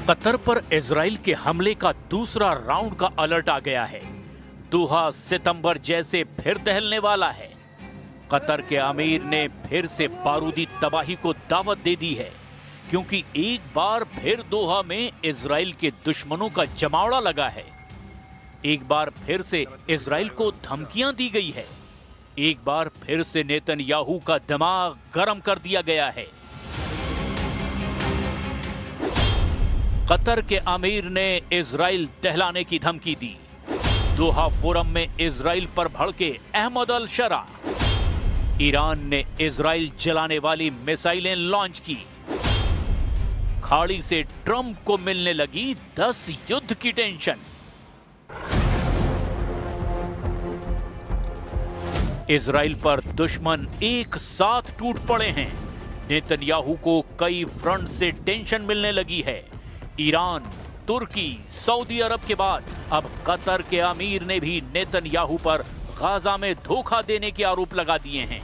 Qatar पर Israel के हमले का दूसरा राउंड का अलर्ट आ गया है। दोहा सितंबर जैसे फिर दहलने वाला है। कतर के अमीर ने फिर से बारूदी तबाही को दावत दे दी है, क्योंकि एक बार फिर दोहा में इजराइल के दुश्मनों का जमावड़ा लगा है। एक बार फिर से इजराइल को धमकियां दी गई है। एक बार फिर से नेतन्याहू का दिमाग गर्म कर दिया गया है। कतर के अमीर ने इजराइल दहलाने की धमकी दी। दोहा फोरम में इजराइल पर भड़के अहमद अल शरा। ईरान ने इजराइल जलाने वाली मिसाइलें लॉन्च की। खाड़ी से ट्रंप को मिलने लगी 10 युद्ध की टेंशन। इजराइल पर दुश्मन एक साथ टूट पड़े हैं। नेतन्याहू को कई फ्रंट से टेंशन मिलने लगी है। ईरान, तुर्की, सऊदी अरब के बाद अब कतर के अमीर ने भी नेतन्याहू पर गाजा में धोखा देने के आरोप लगा दिए हैं।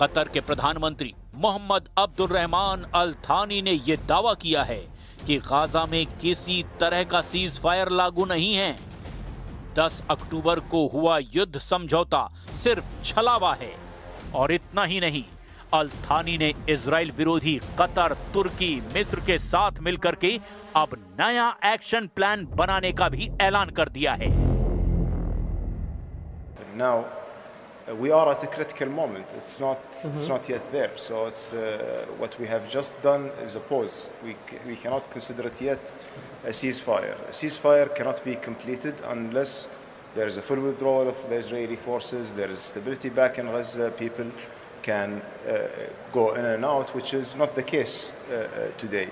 कतर के प्रधानमंत्री मोहम्मद अब्दुर्रहमान अल थानी ने यह दावा किया है कि गाजा में किसी तरह का सीज फायर लागू नहीं है। 10 अक्टूबर को हुआ युद्ध समझौता सिर्फ छलावा है। और इतना ही नहीं, अल थानी ने इजराइल विरोधी कतर, तुर्की, मिस्र के साथ मिलकर के अब नया एक्शन प्लान बनाने का भी ऐलान कर दिया है। Now we are at a critical moment. It's not yet there. So it's what we have just done is a pause. We cannot consider it yet a ceasefire. A ceasefire cannot be completed unless there is a full withdrawal of the Israeli forces. There is stability back in Gaza. People can go in and out, which is not the case today.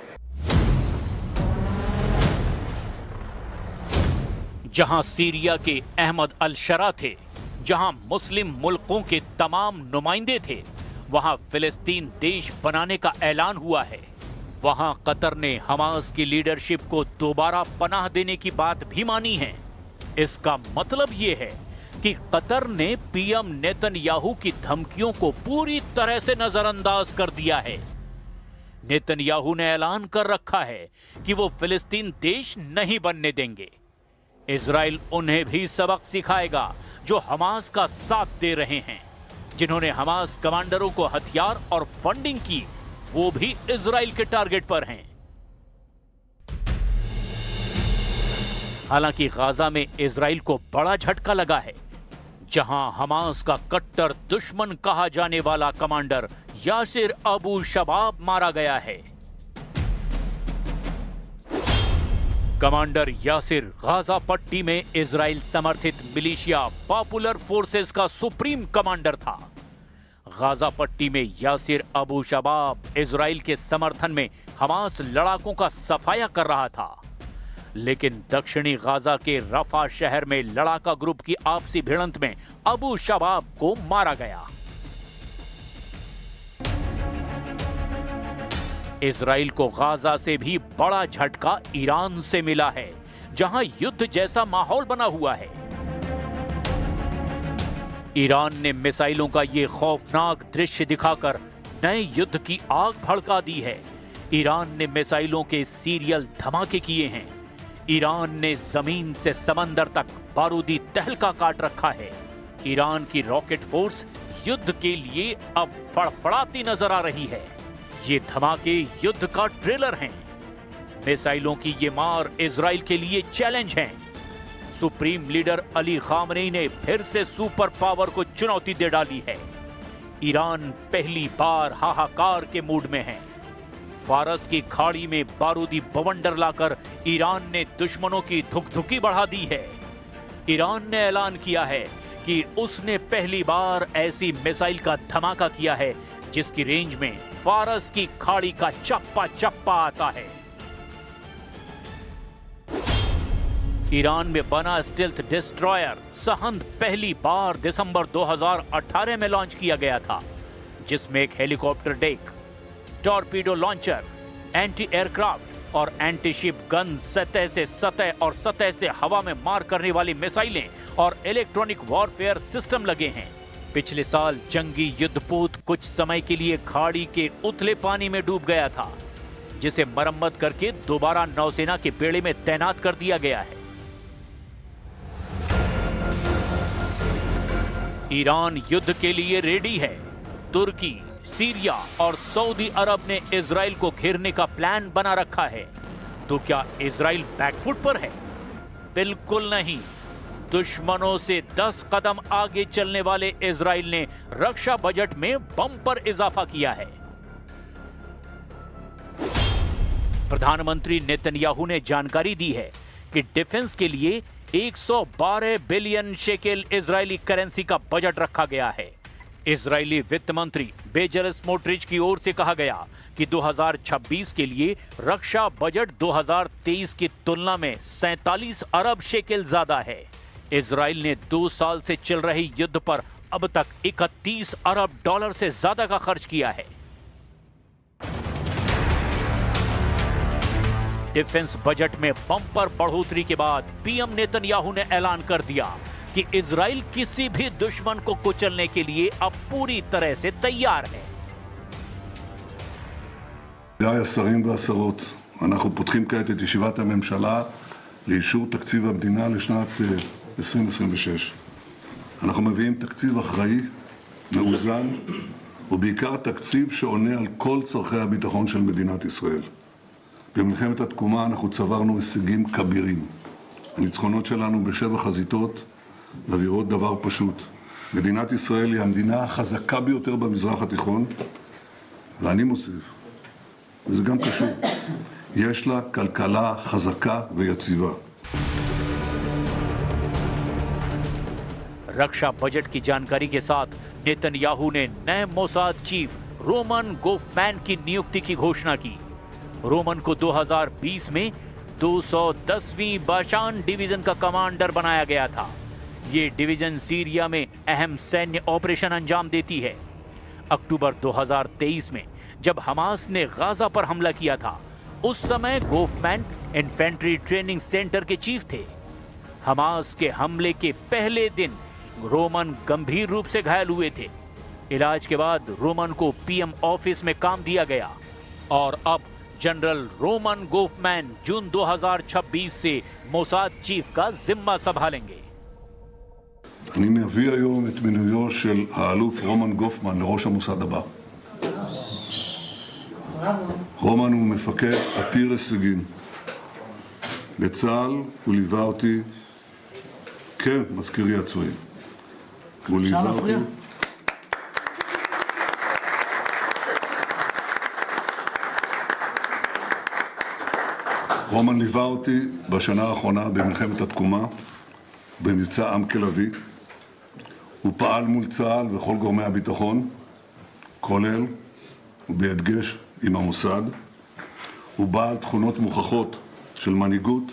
जहां Syria के अहमद अल शरा थे, जहां मुस्लिम मुल्कों के तमाम नुमाइंदे थे, वहां फिलिस्तीन देश बनाने का ऐलान हुआ है। वहां कतर ने हमास की लीडरशिप को दोबारा पनाह देने की बात भी मानी है। इसका मतलब यह है कि कतर ने पीएम नेतन्याहू की धमकियों को पूरी तरह से नजरअंदाज कर दिया है। नेतन्याहू ने ऐलान कर रखा है कि वो फिलिस्तीन देश नहीं बनने देंगे। इजराइल उन्हें भी सबक सिखाएगा जो हमास का साथ दे रहे हैं। जिन्होंने हमास कमांडरों को हथियार और फंडिंग की, वो भी इजराइल के टारगेट पर हैं। हालांकि गाजा में इजराइल को बड़ा झटका लगा है, जहां हमास का कट्टर दुश्मन कहा जाने वाला कमांडर यासिर अबू शबाब मारा गया है। कमांडर यासिर गाजा पट्टी में इजराइल समर्थित मिलिशिया पॉपुलर फोर्सेस का सुप्रीम कमांडर था। गाजा पट्टी में यासिर अबू शबाब इजराइल के समर्थन में हमास लड़ाकों का सफाया कर रहा था। लेकिन दक्षिणी गाजा के रफा शहर में लड़ाका ग्रुप की आपसी भिड़ंत में अबू शबाब को मारा गया। इजराइल को गाजा से भी बड़ा झटका ईरान से मिला है, जहां युद्ध जैसा माहौल बना हुआ है। ईरान ने मिसाइलों का ये खौफनाक दृश्य दिखाकर नए युद्ध की आग भड़का दी है। ईरान ने मिसाइलों के सीरियल धमाके किए हैं। ईरान ने जमीन से समंदर तक बारूदी तहलका काट रखा है। ईरान की रॉकेट फोर्स युद्ध के लिए अब फड़फड़ाती नजर आ रही है। ये धमाके युद्ध का ट्रेलर हैं। मिसाइलों की ये मार इजराइल के लिए चैलेंज है। सुप्रीम लीडर अली खामनेई ने फिर से सुपर पावर को चुनौती दे डाली है। ईरान पहली बार हाहाकार के मूड में है। फारस की खाड़ी में बारूदी बवंडर लाकर ईरान ने दुश्मनों की धुकधुकी बढ़ा दी है। ईरान ने ऐलान किया है कि उसने पहली बार ऐसी मिसाइल का धमाका किया है जिसकी रेंज में फारस की खाड़ी का चप्पा चप्पा आता है। ईरान में बना स्टेल्थ डिस्ट्रॉयर सहंद पहली बार दिसंबर 2018 में लॉन्च किया गया था, जिसमें एक helicopter deck, torpedo launcher, anti aircraft और एंटी शिप गन, सतह से सतह और सतह से हवा में मार करने वाली मिसाइलें और इलेक्ट्रॉनिक वॉरफेयर सिस्टम लगे हैं। पिछले साल जंगी युद्धपोत कुछ समय के लिए खाड़ी के उथले पानी में डूब गया था, जिसे मरम्मत करके दोबारा नौसेना के बेड़े में तैनात कर दिया गया है। ईरान युद्ध के लिए रेडी है। तुर्की, सीरिया और सऊदी अरब ने इजराइल को घेरने का प्लान बना रखा है। तो क्या इजराइल बैकफुट पर है? बिल्कुल नहीं। दुश्मनों से 10 कदम आगे चलने वाले इजराइल ने रक्षा बजट में बम्पर इजाफा किया है। प्रधानमंत्री नेतन्याहू ने जानकारी दी है कि डिफेंस के लिए 112 बिलियन शेकेल इजरायली करेंसी का बजट रखा गया है। इजरायली वित्त मंत्री बेजल स्मोट्रिच की ओर से कहा गया कि 2026 के लिए रक्षा बजट 2023 की तुलना में 47 अरब शेकेल ज्यादा है। इजराइल ने 2 साल से चल रहे युद्ध पर अब तक 31 अरब डॉलर से ज्यादा का खर्च किया है। डिफेंस बजट में बम्पर बढ़ोतरी के बाद पीएम नेतन्याहू ने ऐलान कर दिया कि इजराइल किसी भी दुश्मन को कुचलने के लिए अब पूरी तरह से तैयार है। השרים והשרות, אנחנו פותחים כעת את ישיבת הממשלה לאישור תקציב המדינה לשנת 2026. אנחנו מביאים תקציב אחראי, מאוזן, ובעיקר תקציב שעונה על כל צורכי הביטחון של מדינת ישראל. במלחמת התקומה אנחנו צברנו הישגים כבירים. הניצחונות שלנו בשבע חזיתות מבהירות דבר פשוט. מדינת ישראל היא המדינה החזקה ביותר במזרח התיכון, ואני מוסיף, וזה גם קשור, יש לה כלכלה חזקה ויציבה. रक्षा बजट की जानकारी के साथ नेतन्याहू ने नए मोसाद चीफ रोमन गोफमैन की नियुक्ति की घोषणा की। रोमन को 2020 में 210वीं बाशान डिवीजन का कमांडर बनाया गया था। ये डिवीजन सीरिया में अहम सैन्य ऑपरेशन अंजाम देती है। अक्टूबर 2023 में जब हमास ने गाजा पर हमला किया था, उस समय गोफमैन इन्फेंट्री ट्रेनिंग सेंटर के चीफ थे। हमास के हमले के पहले दिन रोमन गंभीर रूप से घायल हुए थे। इलाज के बाद रोमन को पीएम ऑफिस में काम दिया गया और अब जनरल रोमन गोफमैन जून 2026 से मोसाद चीफ का जिम्मा संभालेंगे। אני מביא היום את מינויו של האלוף רומן גופמן לראש המוסד הבא. רומן הוא מפקד עתיר הישגים. בצה"ל הוא ליווה אותי כמזכירי הצבאי. הוא ליווה אותי. רומן ליווה אותי בשנה האחרונה במלחמת התקומה, במבצע עם כלבי. הוא פעל מול צה"ל וכל גורמי הביטחון, כולל ובהדגש עם המוסד. הוא בעל תכונות מוכחות של מנהיגות,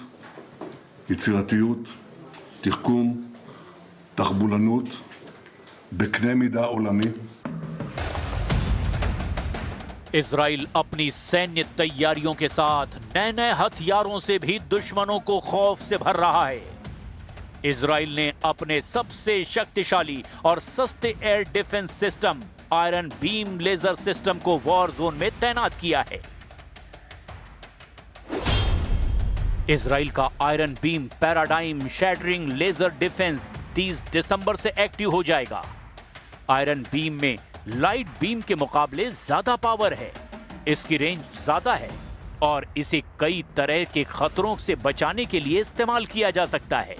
יצירתיות, תחכום, תחבולנות, בקנה מידה עולמי. इजराइल अपनी सैन्य तैयारियों के साथ नए नए हथियारों से भी दुश्मनों को खौफ से भर रहा है। इजराइल ने अपने सबसे शक्तिशाली और सस्ते air defence system iron beam laser system को वॉर जोन में तैनात किया है। इजराइल का iron beam paradigm shattering laser defence 30 दिसंबर से एक्टिव हो जाएगा। आयरन बीम में लाइट बीम के मुकाबले ज्यादा पावर है, इसकी रेंज ज्यादा है और इसे कई तरह के खतरों से बचाने के लिए इस्तेमाल किया जा सकता है।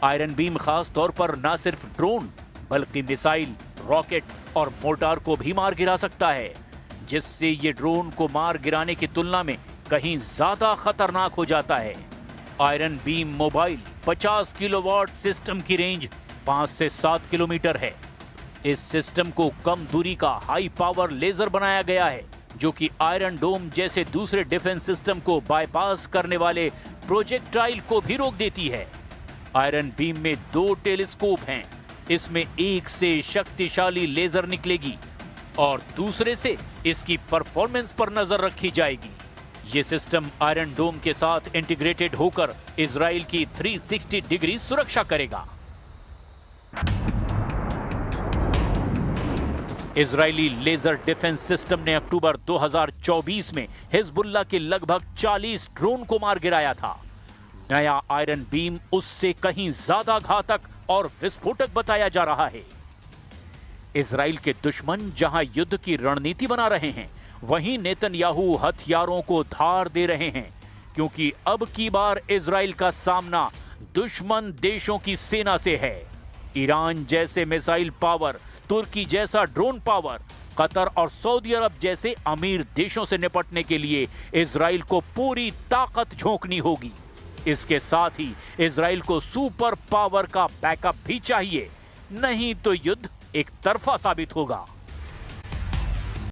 आयरन बीम खास तौर पर न सिर्फ ड्रोन बल्कि मिसाइल, रॉकेट और मोर्टार को भी मार गिरा सकता है, जिससे ये ड्रोन को मार गिराने की तुलना में कहीं ज्यादा खतरनाक हो जाता है। Iron beam mobile 50 kilowatt system की रेंज 5 से 7 किलोमीटर है। इस सिस्टम को कम दूरी का हाई पावर लेजर बनाया गया है, जो कि आयरन डोम जैसे दूसरे डिफेंस सिस्टम को बाईपास करने वाले प्रोजेक्टाइल को भी रोक देती है। आयरन बीम में 2 टेलीस्कोप हैं। इसमें एक से शक्तिशाली लेजर निकलेगी और दूसरे से इसकी परफॉर्मेंस पर नजर रखी जाएगी। ये सिस्टम आयरन डोम के साथ इंटीग्रेटेड होकर इजराइल की 360 डिग्री सुरक्षा करेगा। इजरायली लेजर डिफेंस सिस्टम ने अक्टूबर 2024 में हिजबुल्लाह के लगभग 40 ड्रोन को मार गिराया था। नया आयरन बीम उससे कहीं ज्यादा घातक और विस्फोटक बताया जा रहा है। इजराइल के दुश्मन जहां युद्ध की रणनीति बना रहे हैं, वहीं नेतन्याहू हथियारों को धार दे रहे हैं, क्योंकि अब की बार इजराइल का सामना दुश्मन देशों की सेना से है। ईरान जैसे मिसाइल पावर, तुर्की जैसा ड्रोन पावर, कतर और सऊदी अरब जैसे अमीर देशों से निपटने के लिए इजराइल को पूरी ताकत झोंकनी होगी। इसके साथ ही इजराइल को सुपर पावर का बैकअप भी चाहिए, नहीं तो युद्ध एक तरफा साबित होगा।